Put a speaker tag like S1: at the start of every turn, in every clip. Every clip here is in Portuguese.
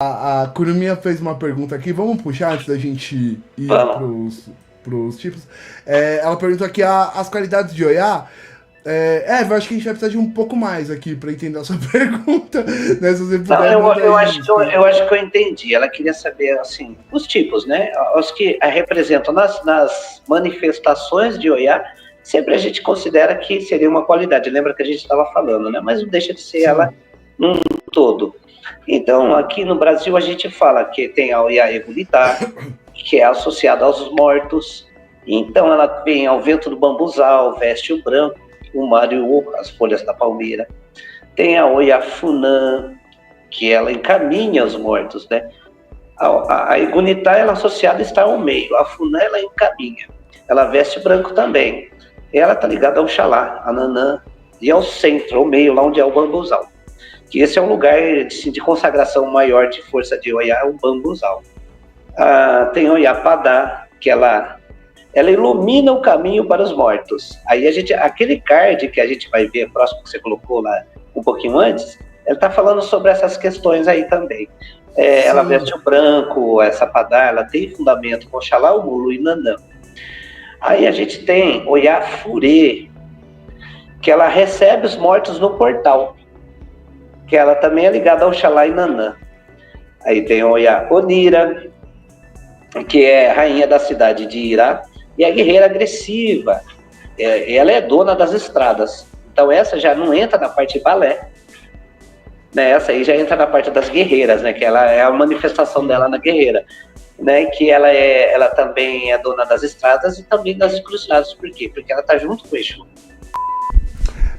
S1: A Kuruminha fez uma pergunta aqui, vamos puxar antes da gente ir
S2: Vamos.
S1: pros tipos. Ela perguntou aqui as qualidades de Oiá. Eu acho que a gente vai precisar de um pouco mais aqui para entender a sua pergunta, né? Se você
S2: Não,
S1: puder mandar isso.
S2: eu acho que eu entendi. Ela queria saber, assim, os tipos, né? Os que a representam nas manifestações de Oiá, sempre a gente considera que seria uma qualidade. Lembra que a gente estava falando, né? Mas não deixa de ser ela
S1: Sim.
S2: num todo. Então, aqui no Brasil, a gente fala que tem a Oiá Egunitá, que é associada aos mortos. Então, ela vem ao vento do bambuzal, veste o branco, o mariú, as folhas da palmeira. Tem a Oiá Funã, que ela encaminha os mortos, né? A Egunitá, ela associada está ao meio, a Funá, ela encaminha. Ela veste branco também. Ela está ligada ao Xalá, a Nanã, e ao centro, ao meio, lá onde é o bambuzal. Que esse é um lugar de consagração maior de força de Oiá, o bambuzal. Tem Oiá Padá, que ela ilumina o caminho para os mortos. Aí aquele card que a gente vai ver, próximo que você colocou lá um pouquinho antes, ele está falando sobre essas questões aí também. Ela
S1: Sim.
S2: veste o branco, essa padá, ela tem fundamento com Xalá, o Mulo e Nanã. Aí a gente tem Oiá Furê, que ela recebe os mortos no portal, que ela também é ligada ao Xalá e Nanã. Aí tem Oiá Onira, que é rainha da cidade de Irá, e a guerreira agressiva. Ela é dona das estradas. Então essa já não entra na parte balé, né? Essa aí já entra na parte das guerreiras, né? Que ela é a manifestação dela na guerreira, né? Que ela também é dona das estradas e também das encruzilhadas. Por quê? Porque ela tá junto com o Exu.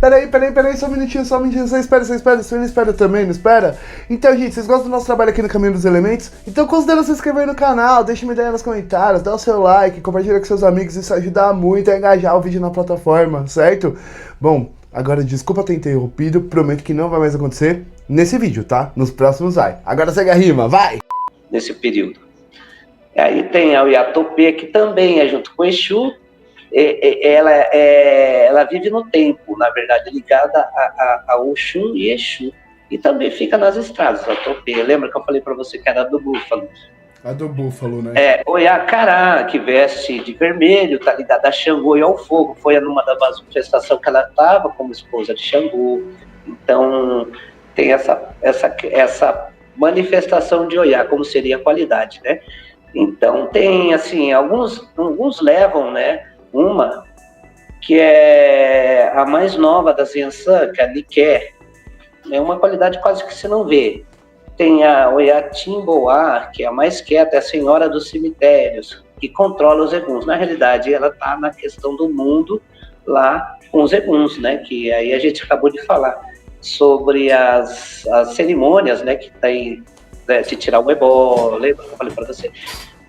S1: Peraí, só um minutinho, você não espera também, não espera? Então, gente, vocês gostam do nosso trabalho aqui no Caminho dos Elementos? Então considera se inscrever no canal, deixa uma ideia nos comentários, dá o seu like, compartilha com seus amigos, isso ajuda muito a engajar o vídeo na plataforma, certo? Bom, agora desculpa ter interrompido, prometo que não vai mais acontecer nesse vídeo, tá? Nos próximos vai. Agora segue a rima, vai!
S2: Nesse período. Aí tem a Iatopê, que também é junto com o Exu. Ela vive no tempo, na verdade, ligada a Oxum e Exu. E também fica nas estradas, a Topê. Lembra que eu falei para você que era do Búfalo?
S1: A do búfalo, né?
S2: Oiacará, que veste de vermelho, tá ligada a Xangô e ao fogo. Foi numa das manifestações que ela estava como esposa de Xangô. Então, tem essa manifestação de Oiá, como seria a qualidade, né? Então, tem, assim, alguns levam, né? Uma que é a mais nova das Yansan, que é a Niké. É uma qualidade quase que se não vê. Tem a Oyatimboá, que é a mais quieta, é a senhora dos cemitérios, que controla os eguns. Na realidade, ela está na questão do mundo lá com os eguns, né? Que aí a gente acabou de falar sobre as cerimônias, né? Que tem, né, de tirar o ebó, lembra que eu falei para você?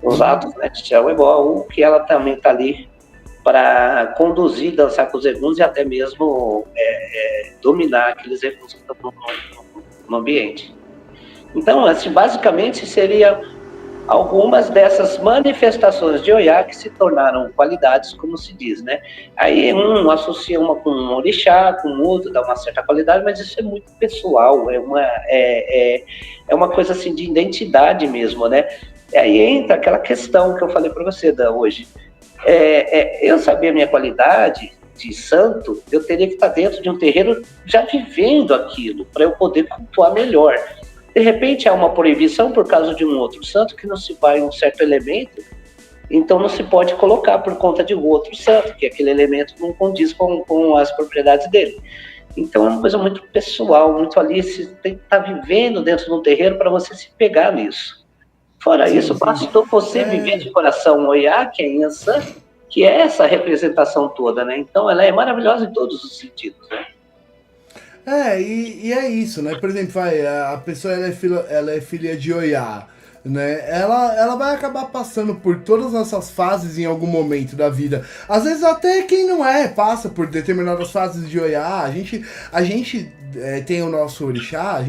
S2: Os atos, né, de tirar o ebó, o que ela também está ali para conduzir, dançar com os eguns e até mesmo dominar aqueles eguns que estão no ambiente. Então, assim, basicamente seria algumas dessas manifestações de Oiá que se tornaram qualidades, como se diz, né? Aí um associa uma com um orixá, com outro, dá uma certa qualidade, mas isso é muito pessoal, é uma coisa assim de identidade mesmo, né? E aí entra aquela questão que eu falei para você hoje. Eu saber a minha qualidade de santo, eu teria que estar dentro de um terreiro já vivendo aquilo, para eu poder cultuar melhor. De repente há uma proibição por causa de um outro santo que não se vai um certo elemento, então não se pode colocar por conta de um outro santo, que aquele elemento não condiz com as propriedades dele. Então é uma coisa muito pessoal, muito ali, você tem que estar vivendo dentro de um terreiro para você se pegar nisso. Fora
S1: Sim,
S2: isso,
S1: sim.
S2: bastou você viver de coração Oiá, que é Yansan, que é essa representação toda, né? Então ela é maravilhosa em todos os sentidos, né?
S1: E é isso, né? Por exemplo, a pessoa ela é filha de Oiá, né? Ela vai acabar passando por todas essas fases em algum momento da vida. Às vezes até quem não é passa por determinadas fases de Oiá. A gente tem o nosso orixá,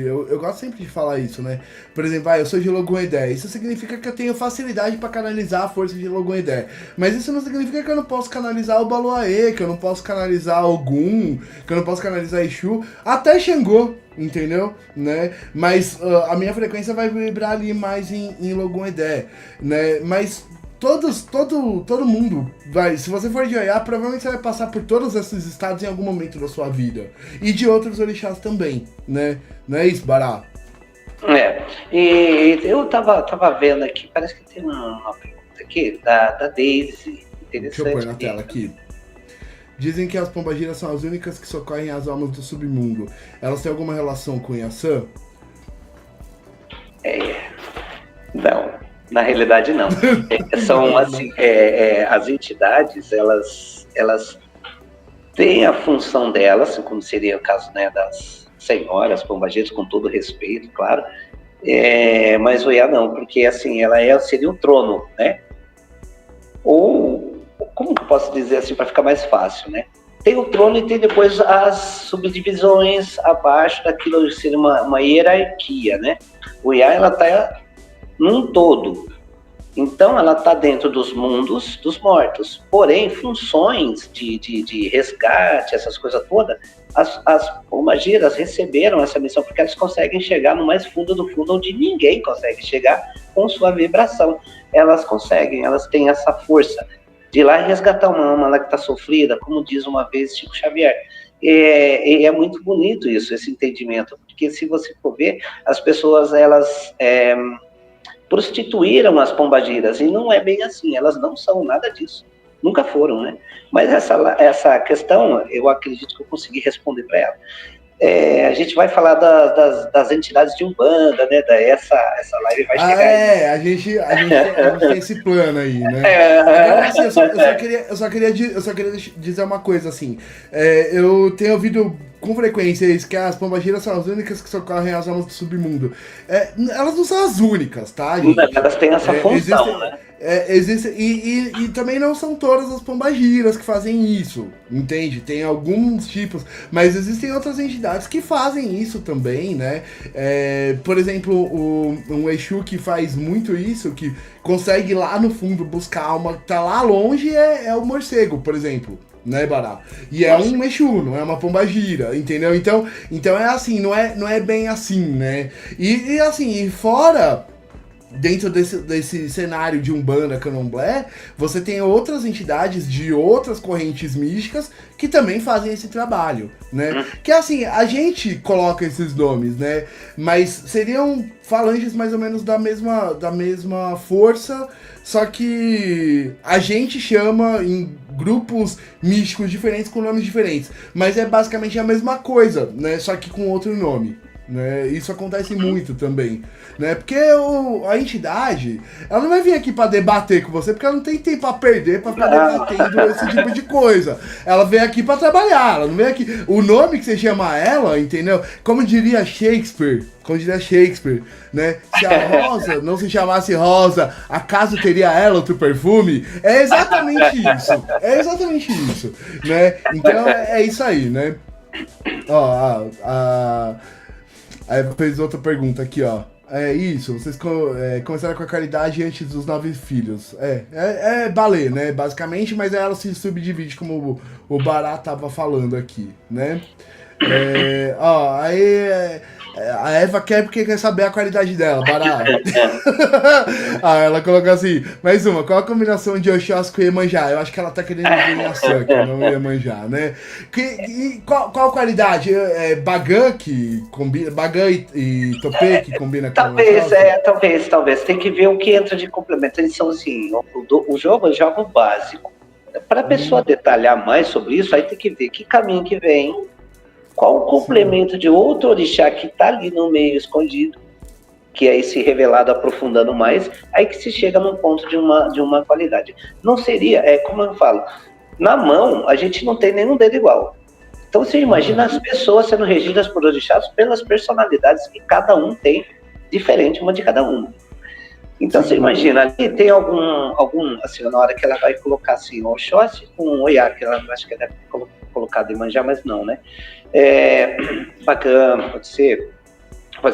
S1: eu gosto sempre de falar isso, né? Por exemplo, eu sou de Logoedé. Isso significa que eu tenho facilidade para canalizar a força de Logoedé. Mas isso não significa que eu não posso canalizar o Baluaê, que eu não posso canalizar Ogum, que eu não posso canalizar Exu, até Xangô, entendeu? Né? Mas a minha frequência vai vibrar ali mais em Logoedé, né? Mas todo mundo vai, se você for de Oiá, provavelmente você vai passar por todos esses estados em algum momento da sua vida. E de outros orixás também, né? Não é isso, Bará?
S2: E eu tava vendo aqui, parece que tem uma pergunta aqui da Daisy, interessante.
S1: Deixa eu pôr na tela aqui. Dizem que as pombagiras são as únicas que socorrem as almas do submundo. Elas têm alguma relação com Iaçã?
S2: Não, na realidade não. São assim, as entidades, elas têm a função delas, como seria o caso, né, das senhoras pombagiras, com todo respeito, claro, mas o Iá não, porque assim, ela seria o trono, né? Ou, como que eu posso dizer assim, para ficar mais fácil, né? Tem o trono e tem depois as subdivisões abaixo daquilo que seria uma hierarquia, né? O Iá, ela está num todo. Então, ela está dentro dos mundos dos mortos. Porém, funções de resgate, essas coisas todas, as pombagiras receberam essa missão porque elas conseguem chegar no mais fundo do fundo, onde ninguém consegue chegar com sua vibração. Elas conseguem, elas têm essa força de ir lá e resgatar uma alma lá que está sofrida, como diz uma vez Chico Xavier. É muito bonito isso, esse entendimento, porque se você for ver, as pessoas, elas prostituíram as pombagiras, e não é bem assim, elas não são nada disso, nunca foram, né? Mas essa questão, eu acredito que eu consegui responder para ela. A gente vai falar das entidades de Umbanda, né? Essa live vai chegar aí.
S1: A gente tem esse plano aí, né? Agora, assim, eu só queria dizer uma coisa, assim. Eu tenho ouvido com frequência isso, que as pombagiras são as únicas que socorrem as almas do submundo. Elas não são as únicas, tá, gente?
S2: Elas têm essa função, né?
S1: E também não são todas as pombagiras que fazem isso, entende? Tem alguns tipos, mas existem outras entidades que fazem isso também, né? Por exemplo, um Exu que faz muito isso, que consegue ir lá no fundo buscar a alma que tá lá longe, é o morcego, por exemplo. Né, Bará? E é um Exu, não é uma pombagira, entendeu? Então é assim, não é bem assim, né? E assim, fora, dentro desse cenário de Umbanda, Candomblé, você tem outras entidades de outras correntes místicas que também fazem esse trabalho, né? Que assim, a gente coloca esses nomes, né? Mas seriam falanges mais ou menos da mesma força, só que a gente chama em grupos místicos diferentes com nomes diferentes. Mas é basicamente a mesma coisa, né? Só que com outro nome. Né? Isso acontece muito também, né? Porque a entidade, ela não vai vir aqui pra debater com você, porque ela não tem tempo a perder pra ficar debatendo esse tipo de coisa. Ela vem aqui pra trabalhar, ela não vem aqui... O nome que você chama ela, entendeu? Como diria Shakespeare, né? Se a Rosa não se chamasse Rosa, acaso teria ela outro perfume? É exatamente isso, né? Então é isso aí, né? Ó, aí fez outra pergunta aqui, ó. É isso, vocês começaram com a caridade antes dos 9 filhos. É balé, né? Basicamente, mas ela se subdivide, como o Bará tava falando aqui, né? Aí a Eva quer porque quer saber a qualidade dela, Bará. Ela colocou assim, mais uma, qual a combinação de Oxóssi e Iemanjá? Eu acho que ela tá querendo dizer Iaçã, que não Iemanjá, né? Qual a qualidade? Bagã que combina, Bagã e Topê que combina com
S2: talvez. Tem que ver o que entra de complemento. Eles são assim, o jogo é jogo básico. Para a pessoa detalhar mais sobre isso, aí tem que ver que caminho que vem, qual o complemento de outro orixá que está ali no meio escondido, que é esse revelado aprofundando mais, aí que se chega num ponto de uma qualidade. Não seria, como eu falo, na mão a gente não tem nenhum dedo igual. Então você imagina as pessoas sendo regidas por orixás pelas personalidades que cada um tem, diferente uma de cada uma. Então você imagina, ali tem algum assim, na hora que ela vai colocar assim, o Oxóssi com o Oiá, que ela acho que ela deve colocar colocado em manjar, mas não, né? Bacana, pode ser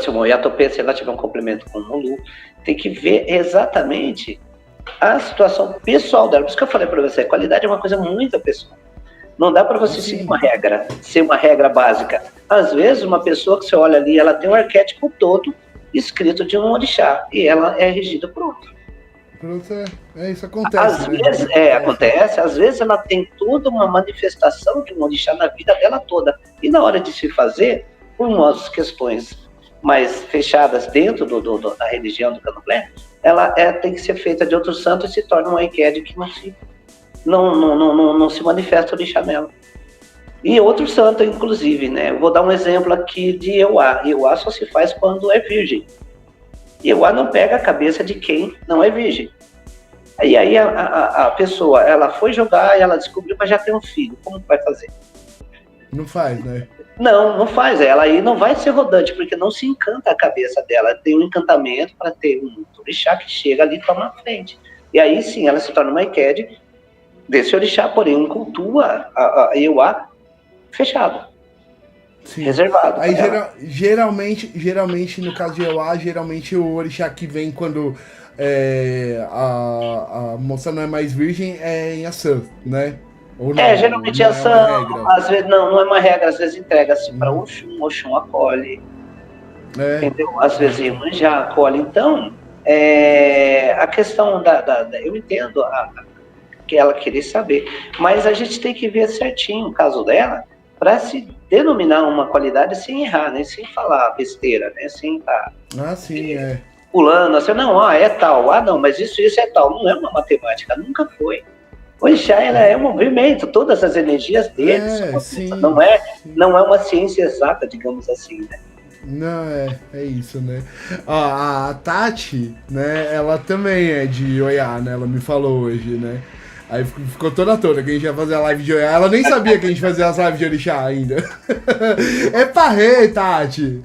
S2: um Oiatopê, se ela tiver um complemento com o Mulu, tem que ver exatamente a situação pessoal dela. Por isso que eu falei para você, a qualidade é uma coisa muito pessoal. Não dá para você seguir ser uma regra básica. Às vezes, uma pessoa que você olha ali, ela tem um arquétipo todo escrito de um orixá, e ela é regida por outro.
S1: Isso acontece.
S2: Às vezes, acontece, às vezes ela tem toda uma manifestação de um orixá na vida dela toda. E na hora de se fazer, por umas questões mais fechadas dentro da religião do candomblé, ela tem que ser feita de outro santo e se torna uma Eked que não se manifesta o orixá nela. E outro santo, inclusive, né? Eu vou dar um exemplo aqui de Euá. Euá só se faz quando é virgem. Euá não pega a cabeça de quem não é virgem. E aí a pessoa, ela foi jogar e ela descobriu que já tem um filho. Como que vai fazer?
S1: Não faz, né?
S2: Não faz. Ela aí não vai ser rodante, porque não se encanta a cabeça dela. Ela tem um encantamento para ter um orixá que chega ali e toma a frente. E aí sim, ela se torna uma Eked desse orixá, porém cultua a Euá fechado. Sim. Reservado.
S1: Aí geralmente, no caso de Euá, geralmente o orixá que vem quando a moça não é mais virgem é em Assã, né? Ou não,
S2: geralmente Assã, às vezes não é uma regra, às vezes entrega-se para Oxum acolhe. Entendeu? Às vezes Iemanjá acolhe. Então, a questão eu entendo que ela queria saber, mas a gente tem que ver certinho o caso dela para se denominar uma qualidade sem errar, né? Sem falar besteira, né? Sem estar pulando, assim, não, é tal, não, mas isso é tal. Não é uma matemática, nunca foi. O orixá, ela é um movimento, todas as energias dele, não é uma ciência exata, digamos assim, né?
S1: Não, é isso, né? A Tati, né, ela também é de Oiá, né? Ela me falou hoje, né? Aí ficou toda que a gente ia fazer a live de Oiá. Ela nem sabia que a gente fazia as lives de orixá ainda. É parrei, Tati!